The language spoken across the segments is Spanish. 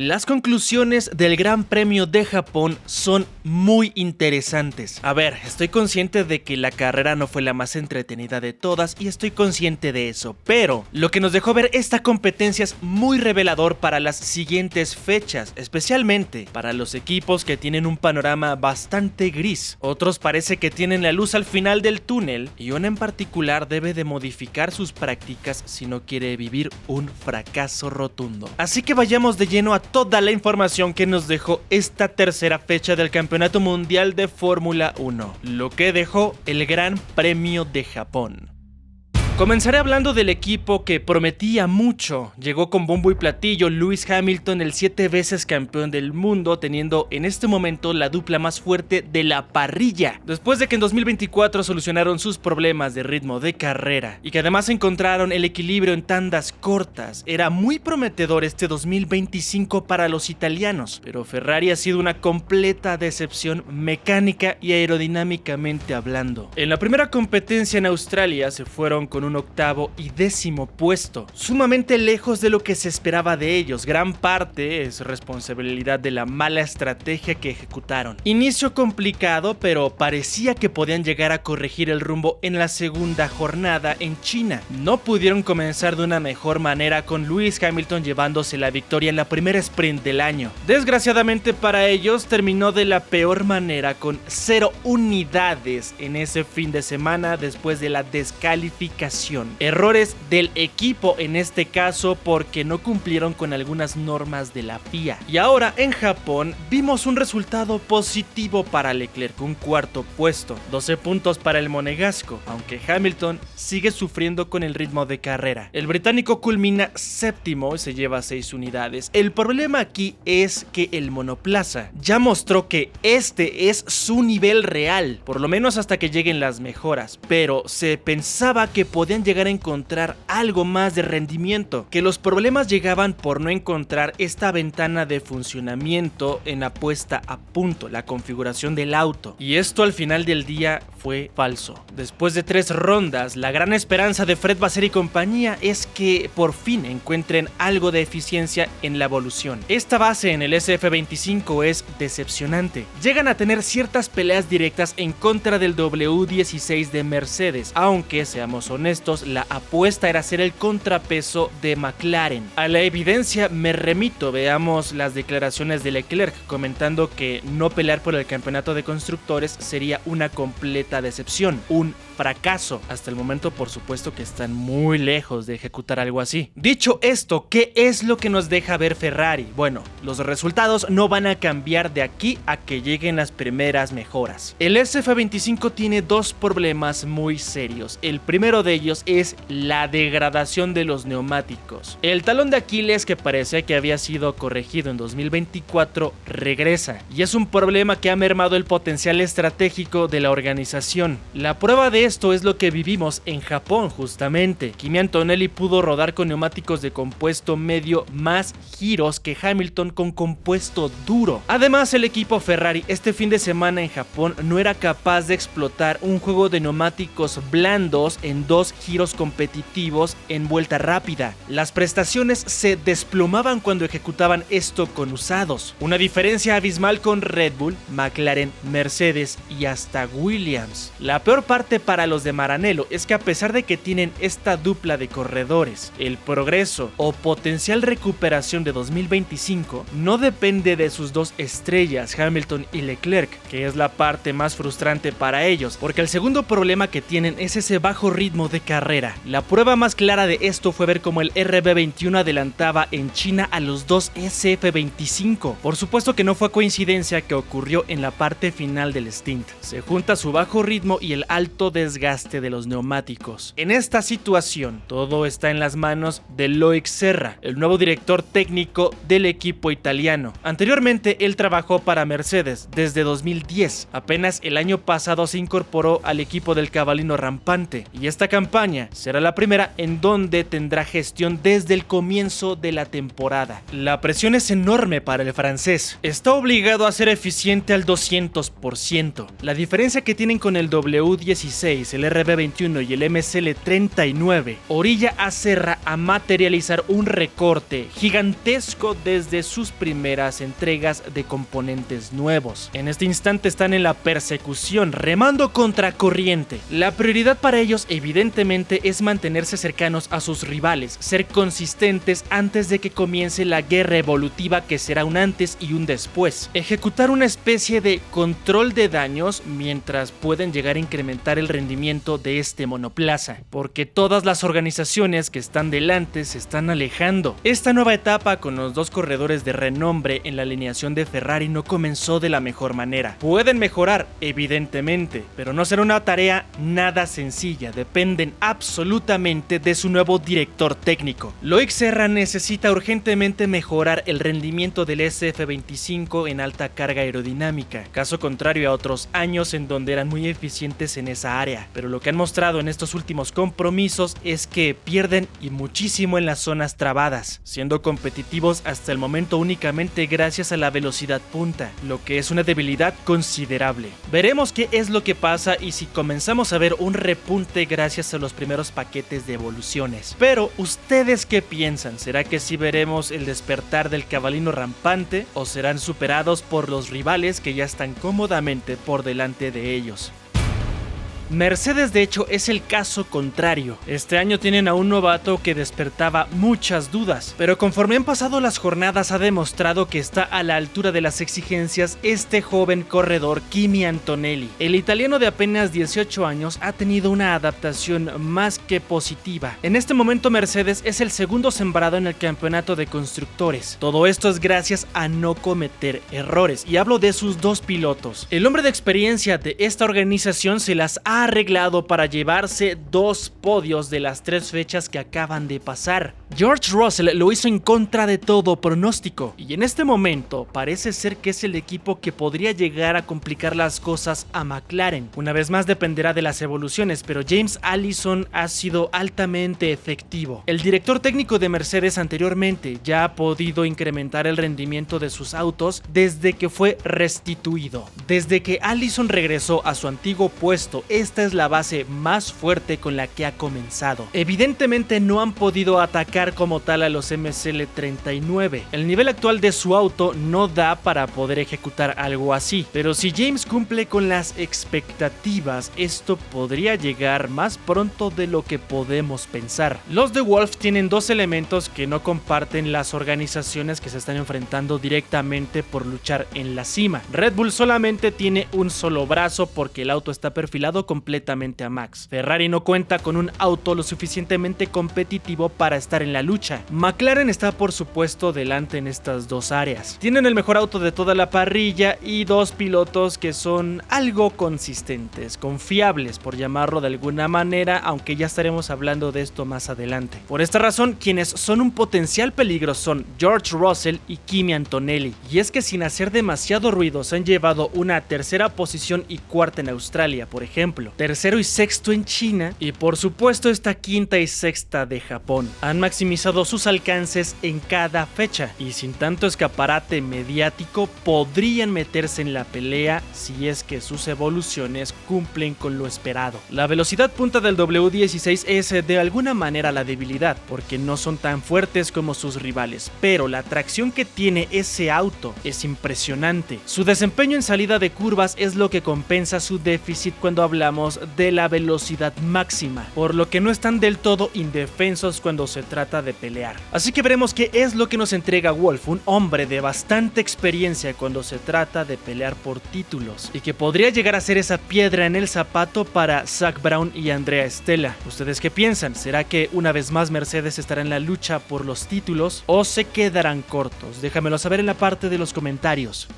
Las conclusiones del Gran Premio de Japón son muy interesantes. A ver, estoy consciente de que la carrera no fue la más entretenida de todas y estoy consciente de eso, pero lo que nos dejó ver esta competencia es muy revelador para las siguientes fechas, especialmente para los equipos que tienen un panorama bastante gris. Otros parece que tienen la luz al final del túnel y uno en particular debe de modificar sus prácticas si no quiere vivir un fracaso rotundo. Así que vayamos de lleno a toda la información que nos dejó esta tercera fecha del Campeonato Mundial de Fórmula 1, lo que dejó el Gran Premio de Japón. Comenzaré hablando del equipo que prometía mucho. Llegó con bombo y platillo Lewis Hamilton, el 7 veces campeón del mundo, teniendo en este momento la dupla más fuerte de la parrilla. Después de que en 2024 solucionaron sus problemas de ritmo de carrera y que además encontraron el equilibrio en tandas cortas, era muy prometedor este 2025 para los italianos. Pero Ferrari ha sido una completa decepción mecánica y aerodinámicamente hablando. En la primera competencia en Australia se fueron con un octavo y 10º puesto, sumamente lejos de lo que se esperaba de ellos. Gran parte es responsabilidad de la mala estrategia que ejecutaron. Inicio complicado, pero parecía que podían llegar a corregir el rumbo en la segunda jornada en China. No pudieron comenzar de una mejor manera, con Lewis Hamilton llevándose la victoria en la primera sprint del año. Desgraciadamente para ellos terminó de la peor manera, con 0 unidades en ese fin de semana después de la descalificación. Errores del equipo en este caso, porque no cumplieron con algunas normas de la FIA. Y ahora en Japón vimos un resultado positivo para Leclerc, un 4º puesto, 12 puntos para el monegasco, aunque Hamilton sigue sufriendo con el ritmo de carrera. El británico culmina 7º y se lleva 6 unidades. El problema aquí es que el monoplaza ya mostró que este es su nivel real, por lo menos hasta que lleguen las mejoras, pero se pensaba que podían llegar a encontrar algo más de rendimiento, que los problemas llegaban por no encontrar esta ventana de funcionamiento en la puesta a punto, la configuración del auto, y esto al final del día fue falso. Después de 3 rondas, la gran esperanza de Fred Vasseur y compañía es que por fin encuentren algo de eficiencia en la evolución. Esta base en el SF25 es decepcionante. Llegan a tener ciertas peleas directas en contra del W16 de Mercedes, aunque seamos honestos, la apuesta era ser el contrapeso de McLaren. A la evidencia me remito, veamos las declaraciones de Leclerc comentando que no pelear por el campeonato de constructores sería una completa decepción, un fracaso. Hasta el momento, por supuesto, que están muy lejos de ejecutar algo así. Dicho esto, ¿qué es lo que nos deja ver Ferrari? Bueno, los resultados no van a cambiar de aquí a que lleguen las primeras mejoras. El SF25 tiene 2 problemas muy serios. El primero de ellos es la degradación de los neumáticos. El talón de Aquiles, que parecía que había sido corregido en 2024, regresa, y es un problema que ha mermado el potencial estratégico de la organización. La prueba de esto es lo que vivimos en Japón justamente. Kimi Antonelli pudo rodar con neumáticos de compuesto medio más giros que Hamilton con compuesto duro. Además, el equipo Ferrari este fin de semana en Japón no era capaz de explotar un juego de neumáticos blandos en 2 giros competitivos en vuelta rápida. Las prestaciones se desplomaban cuando ejecutaban esto con usados. Una diferencia abismal con Red Bull, McLaren, Mercedes y hasta Williams. La peor parte para los de Maranello es que a pesar de que tienen esta dupla de corredores, el progreso o potencial recuperación de 2025 no depende de sus 2 estrellas, Hamilton y Leclerc, que es la parte más frustrante para ellos, porque el segundo problema que tienen es ese bajo ritmo de carrera. La prueba más clara de esto fue ver cómo el RB21 adelantaba en China a los 2 SF25. Por supuesto que no fue coincidencia que ocurrió en la parte final del stint. Se junta su bajo ritmo y el alto desgaste de los neumáticos. En esta situación, todo está en las manos de Loic Serra, el nuevo director técnico del equipo italiano. Anteriormente, él trabajó para Mercedes desde 2010. Apenas el año pasado se incorporó al equipo del Cavallino Rampante, y esta campaña campaña será la primera en donde tendrá gestión desde el comienzo de la temporada. La presión es enorme para el francés. Está obligado a ser eficiente al 200%. La diferencia que tienen con el W16, el RB21 y el MSL39 orilla a Serra a materializar un recorte gigantesco desde sus primeras entregas de componentes nuevos. En este instante están en la persecución, remando contra corriente. La prioridad para ellos evidentemente es mantenerse cercanos a sus rivales, ser consistentes antes de que comience la guerra evolutiva que será un antes y un después. Ejecutar una especie de control de daños mientras pueden llegar a incrementar el rendimiento de este monoplaza, porque todas las organizaciones que están delante se están alejando. Esta nueva etapa con los dos corredores de renombre en la alineación de Ferrari no comenzó de la mejor manera. Pueden mejorar, evidentemente, pero no será una tarea nada sencilla, dependen absolutamente de su nuevo director técnico. Loic Serra necesita urgentemente mejorar el rendimiento del SF25 en alta carga aerodinámica, caso contrario a otros años en donde eran muy eficientes en esa área, pero lo que han mostrado en estos últimos compromisos es que pierden y muchísimo en las zonas trabadas, siendo competitivos hasta el momento únicamente gracias a la velocidad punta, lo que es una debilidad considerable. Veremos qué es lo que pasa y si comenzamos a ver un repunte gracias a los primeros paquetes de evoluciones. Pero, ¿ustedes qué piensan? ¿Será que sí veremos el despertar del cabalino rampante o serán superados por los rivales que ya están cómodamente por delante de ellos? Mercedes de hecho es el caso contrario. Este año tienen a un novato que despertaba muchas dudas, pero conforme han pasado las jornadas ha demostrado que está a la altura de las exigencias este joven corredor Kimi Antonelli. El italiano de apenas 18 años ha tenido una adaptación más que positiva. En este momento Mercedes es el segundo sembrado en el campeonato de constructores. Todo esto es gracias a no cometer errores, y hablo de sus dos pilotos. El hombre de experiencia de esta organización se las ha arreglado para llevarse 2 podios de las 3 fechas que acaban de pasar. George Russell lo hizo en contra de todo pronóstico y en este momento parece ser que es el equipo que podría llegar a complicar las cosas a McLaren. Una vez más dependerá de las evoluciones, pero James Allison ha sido altamente efectivo. El director técnico de Mercedes anteriormente ya ha podido incrementar el rendimiento de sus autos desde que fue restituido. Desde que Allison regresó a su antiguo puesto, esta es la base más fuerte con la que ha comenzado. Evidentemente no han podido atacar como tal a los MSL39. El nivel actual de su auto no da para poder ejecutar algo así, pero si James cumple con las expectativas, esto podría llegar más pronto de lo que podemos pensar. Los de Wolff tienen 2 elementos que no comparten las organizaciones que se están enfrentando directamente por luchar en la cima. Red Bull solamente tiene un solo brazo porque el auto está perfilado completamente a Max. Ferrari no cuenta con un auto lo suficientemente competitivo para estar en la lucha. McLaren está por supuesto delante en estas 2 áreas. Tienen el mejor auto de toda la parrilla y 2 pilotos que son algo consistentes, confiables por llamarlo de alguna manera, aunque ya estaremos hablando de esto más adelante. Por esta razón, quienes son un potencial peligro son George Russell y Kimi Antonelli, y es que sin hacer demasiado ruido se han llevado una tercera posición y cuarta en Australia, por ejemplo, tercero y sexto en China y por supuesto esta quinta y sexta de Japón. Han maximizado sus alcances en cada fecha y sin tanto escaparate mediático podrían meterse en la pelea si es que sus evoluciones cumplen con lo esperado. La velocidad punta del W16 es de alguna manera la debilidad porque no son tan fuertes como sus rivales, pero la tracción que tiene ese auto es impresionante. Su desempeño en salida de curvas es lo que compensa su déficit cuando hablamos de la velocidad máxima, por lo que no están del todo indefensos cuando se trata de pelear. Así que veremos qué es lo que nos entrega Wolff, un hombre de bastante experiencia cuando se trata de pelear por títulos y que podría llegar a ser esa piedra en el zapato para Zak Brown y Andrea Stella. ¿Ustedes qué piensan? ¿Será que una vez más Mercedes estará en la lucha por los títulos o se quedarán cortos? Déjamelo saber en la parte de los comentarios.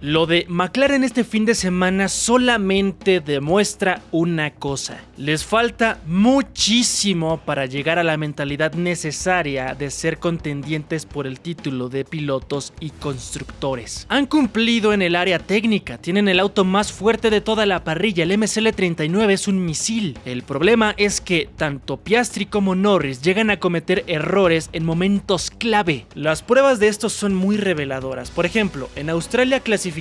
Lo de McLaren este fin de semana solamente demuestra una cosa: les falta muchísimo para llegar a la mentalidad necesaria de ser contendientes por el título de pilotos y constructores. Han cumplido en el área técnica, tienen el auto más fuerte de toda la parrilla, el MSL39 es un misil. El problema es que tanto Piastri como Norris llegan a cometer errores en momentos clave. Las pruebas de estos son muy reveladoras. Por ejemplo, en Australia clasificaron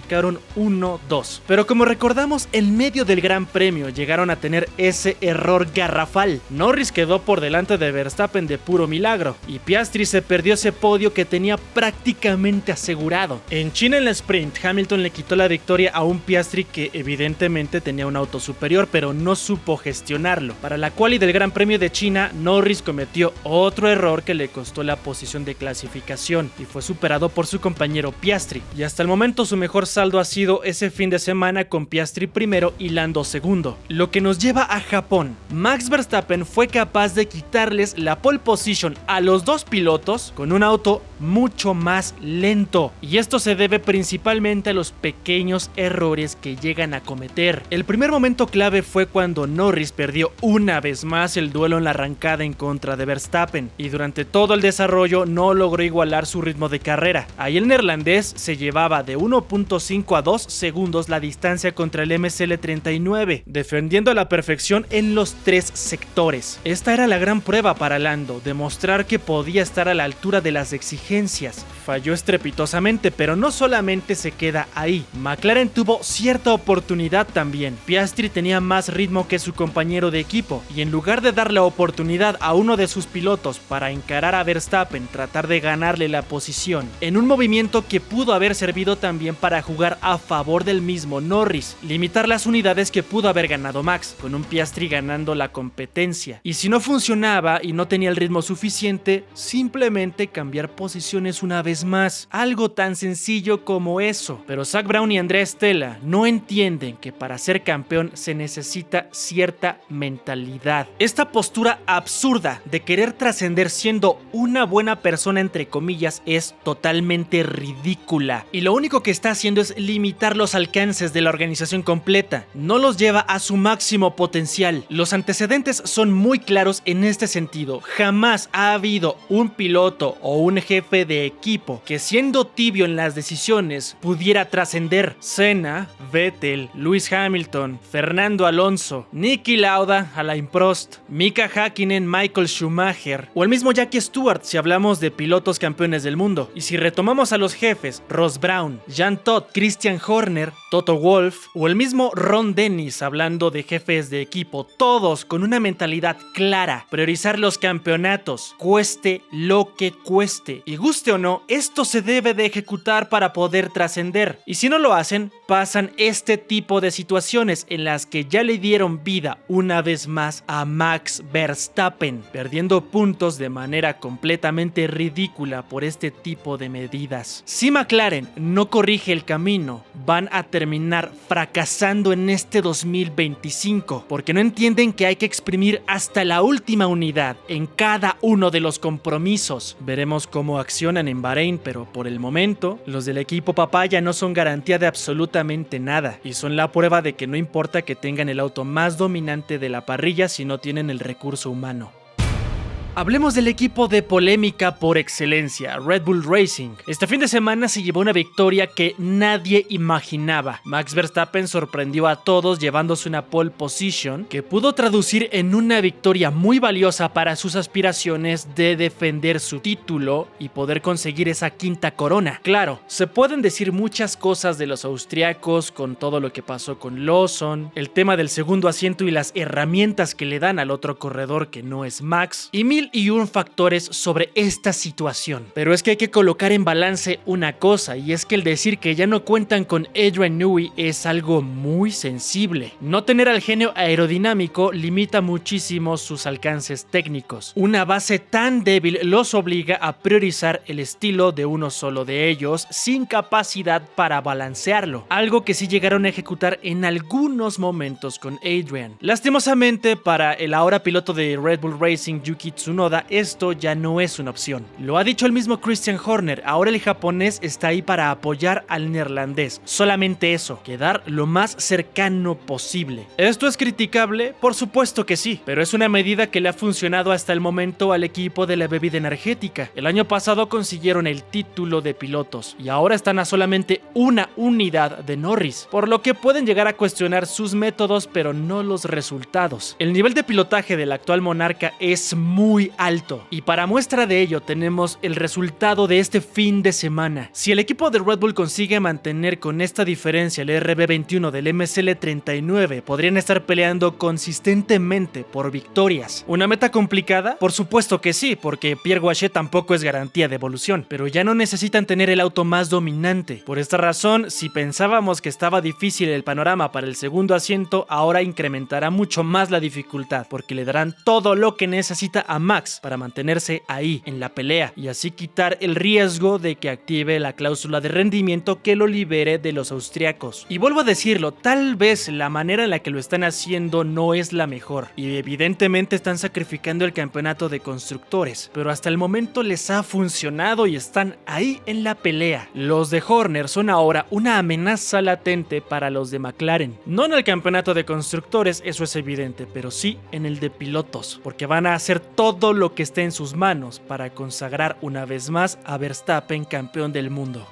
1-2, pero como recordamos, en medio del Gran Premio llegaron a tener ese error garrafal. Norris quedó por delante de Verstappen de puro milagro y Piastri se perdió ese podio que tenía prácticamente asegurado. En China, en la sprint, Hamilton le quitó la victoria a un Piastri que evidentemente tenía un auto superior, pero no supo gestionarlo. Para la quali del Gran Premio de China, Norris cometió otro error que le costó la posición de clasificación y fue superado por su compañero Piastri. Y hasta el momento su mejor saldo ha sido ese fin de semana con Piastri primero y Lando segundo. Lo que nos lleva a Japón. Max Verstappen fue capaz de quitarles la pole position a los dos pilotos con un auto mucho más lento, y esto se debe principalmente a los pequeños errores que llegan a cometer. El primer momento clave fue cuando Norris perdió una vez más el duelo en la arrancada en contra de Verstappen, y durante todo el desarrollo no logró igualar su ritmo de carrera. Ahí el neerlandés se llevaba de 1.5 a 2 segundos la distancia contra el MSL39, defendiendo a la perfección en los tres sectores. Esta era la gran prueba para Lando, demostrar que podía estar a la altura de las exigencias. Falló estrepitosamente, pero no solamente se queda ahí. McLaren tuvo cierta oportunidad también. Piastri tenía más ritmo que su compañero de equipo, y en lugar de dar la oportunidad a uno de sus pilotos para encarar a Verstappen, tratar de ganarle la posición, en un movimiento que pudo haber servido también para jugar a favor del mismo Norris, limitar las unidades que pudo haber ganado Max, con un Piastri ganando la competencia. Y si no funcionaba y no tenía el ritmo suficiente, simplemente cambiar posiciones una vez más. Algo tan sencillo como eso. Pero Zak Brown y Andrea Stella no entienden que para ser campeón se necesita cierta mentalidad. Esta postura absurda de querer trascender siendo una buena persona entre comillas es totalmente ridícula, y lo único que está haciendo es limitar los alcances de la organización completa, no los lleva a su máximo potencial. Los antecedentes son muy claros en este sentido. Jamás ha habido un piloto o un jefe de equipo que, siendo tibio en las decisiones, pudiera trascender. Senna, Vettel, Lewis Hamilton, Fernando Alonso, Niki Lauda, Alain Prost, Mika Häkkinen, Michael Schumacher o el mismo Jackie Stewart si hablamos de pilotos campeones del mundo. Y si retomamos a los jefes, Ross Brown, Jean Todt, Christian Horner, Toto Wolff o el mismo Ron Dennis, hablando de jefes de equipo, todos con una mentalidad clara: priorizar los campeonatos, cueste lo que cueste, y guste o no, esto se debe de ejecutar para poder trascender. Y si no lo hacen, pasan este tipo de situaciones en las que ya le dieron vida una vez más a Max Verstappen, perdiendo puntos de manera completamente ridícula por este tipo de medidas. Si McLaren no corrige el camino, van a terminar fracasando en este 2025, porque no entienden que hay que exprimir hasta la última unidad en cada uno de los compromisos. Veremos cómo accionan en Bahrein, pero por el momento, los del equipo papaya no son garantía de absolutamente nada, y son la prueba de que no importa que tengan el auto más dominante de la parrilla si no tienen el recurso humano. Hablemos del equipo de polémica por excelencia, Red Bull Racing. Este fin de semana se llevó una victoria que nadie imaginaba. Max Verstappen sorprendió a todos llevándose una pole position que pudo traducir en una victoria muy valiosa para sus aspiraciones de defender su título y poder conseguir esa quinta corona. Claro, se pueden decir muchas cosas de los austriacos con todo lo que pasó con Lawson, el tema del segundo asiento y las herramientas que le dan al otro corredor que no es Max, y mil y un factores sobre esta situación. Pero es que hay que colocar en balance una cosa, y es que el decir que ya no cuentan con Adrian Newey es algo muy sensible. No tener al genio aerodinámico limita muchísimo sus alcances técnicos. Una base tan débil los obliga a priorizar el estilo de uno solo de ellos sin capacidad para balancearlo, algo que sí llegaron a ejecutar en algunos momentos con Adrian. Lastimosamente para el ahora piloto de Red Bull Racing, Yuki Tsunoda, Tsunoda, esto ya no es una opción. Lo ha dicho el mismo Christian Horner, ahora el japonés está ahí para apoyar al neerlandés, solamente eso, quedar lo más cercano posible. ¿Esto es criticable? Por supuesto que sí, pero es una medida que le ha funcionado hasta el momento al equipo de la bebida energética. El año pasado consiguieron el título de pilotos y ahora están a solamente una unidad de Norris, por lo que pueden llegar a cuestionar sus métodos pero no los resultados. El nivel de pilotaje del actual monarca es muy alto y para muestra de ello tenemos el resultado de este fin de semana. Si el equipo de Red Bull consigue mantener con esta diferencia el RB21 del MSL39, podrían estar peleando consistentemente por victorias. ¿Una meta complicada? Por supuesto que sí, porque Pierre Gasly tampoco es garantía de evolución, pero ya no necesitan tener el auto más dominante. Por esta razón, si pensábamos que estaba difícil el panorama para el segundo asiento, ahora incrementará mucho más la dificultad, porque le darán todo lo que necesita a Max para mantenerse ahí, en la pelea, y así quitar el riesgo de que active la cláusula de rendimiento que lo libere de los austriacos. Y vuelvo a decirlo, tal vez la manera en la que lo están haciendo no es la mejor, y evidentemente están sacrificando el campeonato de constructores, pero hasta el momento les ha funcionado y están ahí en la pelea. Los de Horner son ahora una amenaza latente para los de McLaren. No en el campeonato de constructores, eso es evidente, pero sí en el de pilotos, porque van a hacer todo lo que esté en sus manos para consagrar una vez más a Verstappen campeón del mundo.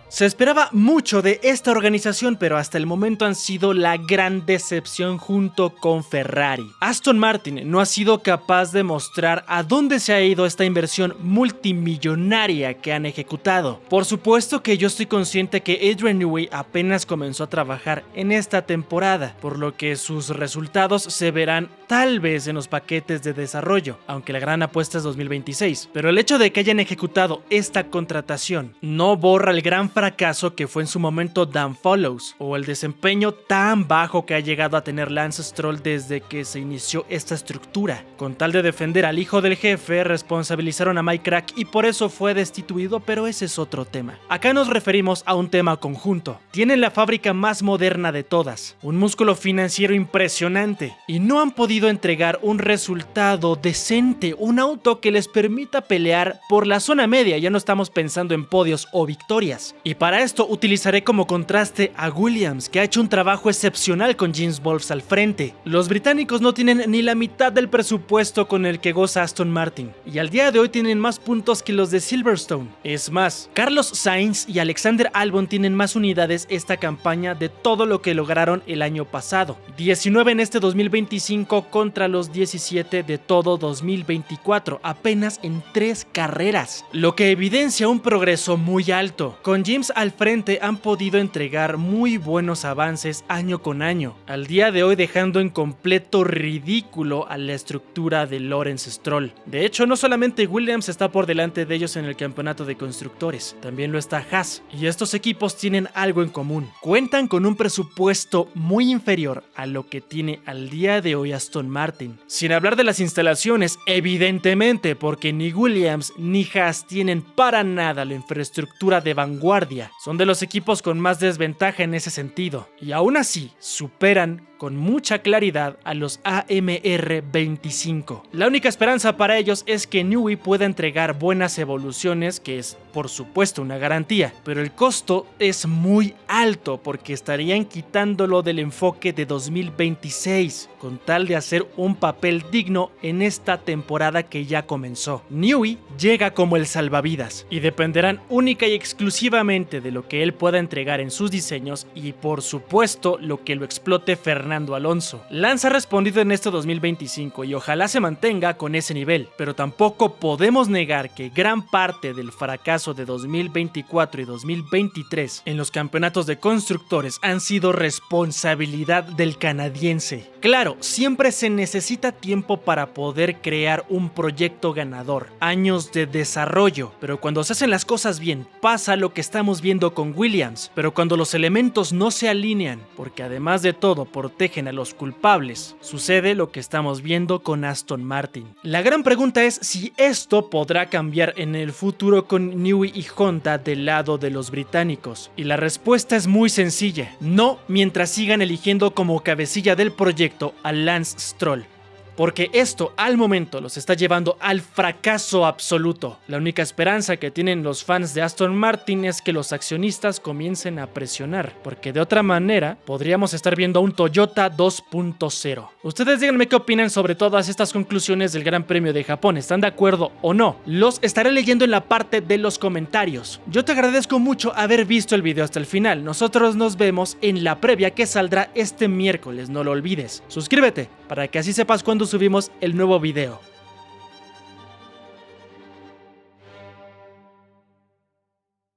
Se esperaba mucho de esta organización, pero hasta el momento han sido la gran decepción junto con Ferrari. Aston Martin no ha sido capaz de mostrar a dónde se ha ido esta inversión multimillonaria que han ejecutado. Por supuesto que yo estoy consciente que Adrian Newey apenas comenzó a trabajar en esta temporada, por lo que sus resultados se verán tal vez en los paquetes de desarrollo, aunque la gran apuesta es 2026. Pero el hecho de que hayan ejecutado esta contratación no borra el gran fracaso que fue en su momento Dan Follows, o el desempeño tan bajo que ha llegado a tener Lance Stroll desde que se inició esta estructura. Con tal de defender al hijo del jefe, responsabilizaron a Mike Crack y por eso fue destituido, pero ese es otro tema. Acá nos referimos a un tema conjunto. Tienen la fábrica más moderna de todas, un músculo financiero impresionante, y no han podido entregar un resultado decente, un auto que les permita pelear por la zona media. Ya no estamos pensando en podios o victorias. Y para esto utilizaré como contraste a Williams, que ha hecho un trabajo excepcional con James Wolfe al frente. Los británicos no tienen ni la mitad del presupuesto con el que goza Aston Martin, y al día de hoy tienen más puntos que los de Silverstone. Es más, Carlos Sainz y Alexander Albon tienen más unidades esta campaña de todo lo que lograron el año pasado. 19 en este 2025 contra los 17 de todo 2024, apenas en 3 carreras, lo que evidencia un progreso muy alto. Con James al frente han podido entregar muy buenos avances año con año, al día de hoy dejando en completo ridículo a la estructura de Lawrence Stroll. De hecho, no solamente Williams está por delante de ellos en el campeonato de constructores, también lo está Haas, y estos equipos tienen algo en común: cuentan con un presupuesto muy inferior a lo que tiene al día de hoy Aston Martin. Sin hablar de las instalaciones, evidentemente, porque ni Williams ni Haas tienen para nada la infraestructura de vanguardia. Son de los equipos con más desventaja en ese sentido, y aún así superan con mucha claridad a los AMR25. La única esperanza para ellos es que Newey pueda entregar buenas evoluciones, que es por supuesto una garantía, pero el costo es muy alto porque estarían quitándolo del enfoque de 2026 con tal de hacer un papel digno en esta temporada que ya comenzó. Newey llega como el salvavidas y dependerán única y exclusivamente de lo que él pueda entregar en sus diseños y por supuesto lo que lo explote Fernando Alonso. Lance ha respondido en este 2025 y ojalá se mantenga con ese nivel, pero tampoco podemos negar que gran parte del fracaso de 2024 y 2023 en los campeonatos de constructores han sido responsabilidad del canadiense. Claro, siempre se necesita tiempo para poder crear un proyecto ganador, años de desarrollo, pero cuando se hacen las cosas bien, pasa lo que estamos viendo con Williams. Pero cuando los elementos no se alinean, porque además de todo protegen a los culpables, sucede lo que estamos viendo con Aston Martin. La gran pregunta es si esto podrá cambiar en el futuro con Newey y Honda del lado de los británicos, y la respuesta es muy sencilla: no, mientras sigan eligiendo como cabecilla del proyecto a Lance Stroll. porque esto al momento los está llevando al fracaso absoluto. La única esperanza que tienen los fans de Aston Martin es que los accionistas comiencen a presionar, porque de otra manera podríamos estar viendo un Toyota 2.0. Ustedes díganme qué opinan sobre todas estas conclusiones del Gran Premio de Japón. ¿Están de acuerdo o no? Los estaré leyendo en la parte de los comentarios. Yo te agradezco mucho haber visto el video hasta el final. Nosotros nos vemos en la previa que saldrá este miércoles, no lo olvides. Suscríbete para que así sepas cuando subimos el nuevo video.